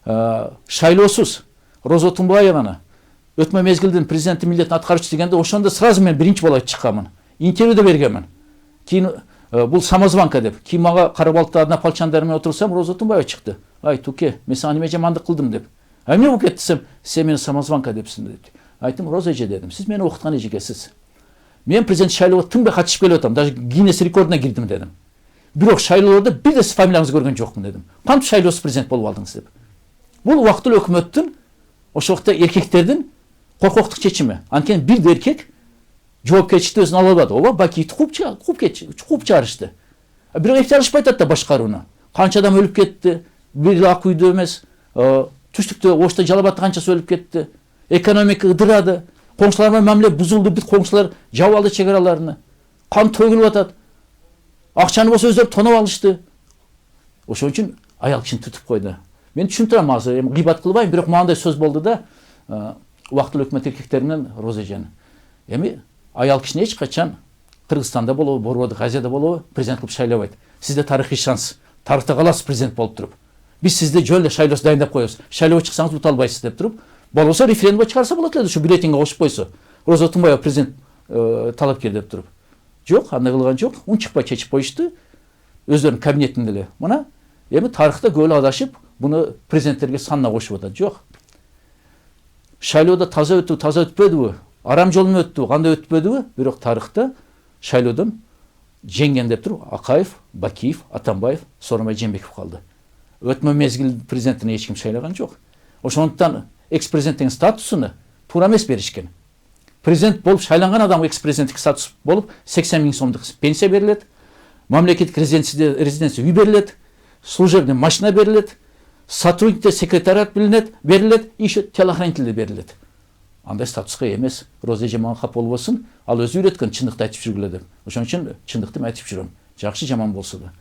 шайлоосуз Роза Тумбаеваны өтмө мезгилдин президенти милдетин аткаруучу дегенде ошондо сразу мен биринчи болуп чыкканмын. Интервью да бергенмин. Кийин бул самозванка деп. Кийин мага кара балыкта однополчандар менен отурсам, Роза Тумбаева чыкты. Ай, Туке, мен сага неме жамандык кылдым деп. А эмне болуп кетти десем, сен мени самозванка депсиң деп. Айттым, Роза эже дедим, сиз мени окуткан эжекесиз. Мен президент шайлоого тыңбай катышып келип атам, даже Гиннес рекордуна кирдим дедим. Бирок шайлоодо бир да сиз фамилияңызды көргөн жокмун дедим. Кантип шайлоосуз президент болуп алдыңыз деп. Бул убактылуу өкмөттүн, ошол убакта эркектердин коркоктук чечими. Анткени бир да эркек жоопкерчиликти өзүнө ала албады. Ооба, Бакиевди кууп чыгарышты. Бирок эки алышпай атат да башкарууну. Канча адам өлүп кетти, бир эле ак үйдө эмес, түштүктө Ошто Жалал-Абадта канчасы өлүп кетти. Экономика ыдырады. Коңшулар менен мамиле бузулду, бүт коңшулар жаап алды чек араларыны. Кан төгүлүп атат. Акчаны болсо өздөрү тоноп алышты. Ошон үчүн аял кишини түтүп койду. Мен түшүндүрөм азыр, эми гыйбат кылбайм, бирок мындай сөз болду да, убактылуу өкмөт эркектери менен Роза эжени. Эми аял кишини эч качан Кыргызстанда болобу, Борбордук Азияда болобу президент кылып шайлабайт. Сизде тарыхый шанс. Тарыхта каласыз президент болуп туруп. Биз сизди жөн эле шайлоосу дайындап коебуз. Шайлоого чыксаңыз ута албайсыз деп туруп, болбосо референдумга чыгарса болот эле, ушу бюллетенге кошуп койсо. Роза Тумбаева президент талапкер деп туруп. Жок, андай кылган жок. Унчукпай чечип коюшту. Өздөрүнүн кабинетинде эле. Мына эми тарыхта көп эле адашып, буну президенттерге санына кошуп атат. Жок. Шайлоодо таза өтпөдүбү? Арам жол менен өттүбү, кандай өтпөдүбү? Бирок тарыхта шайлоодон жеңген деп туруп Акаев, Бакиев, Атамбаев, Сооронбай Жээнбеков калды. Өтмө мезгил президентине эч ким шайлаган жок. Ошондуктан экс-президенттин статусуну туура эмес беришкен. Президент болуп шайланган адамга экс-президенттик статус болуп 80 000 сомдук пенсия берилет, мамлекеттик резиденция үй берилет, служебный машина берилет, сотрудниктер секретариат берилет, еще телохранитель берилет. Андай статуска эмес. Роза эже мага кап болбосун, ал өзү үйрөткөн чындыкты айтып жүргүлө деп. Ошон үчүн чындыкты айтып жүрөм. Жакшы жаман болсо да.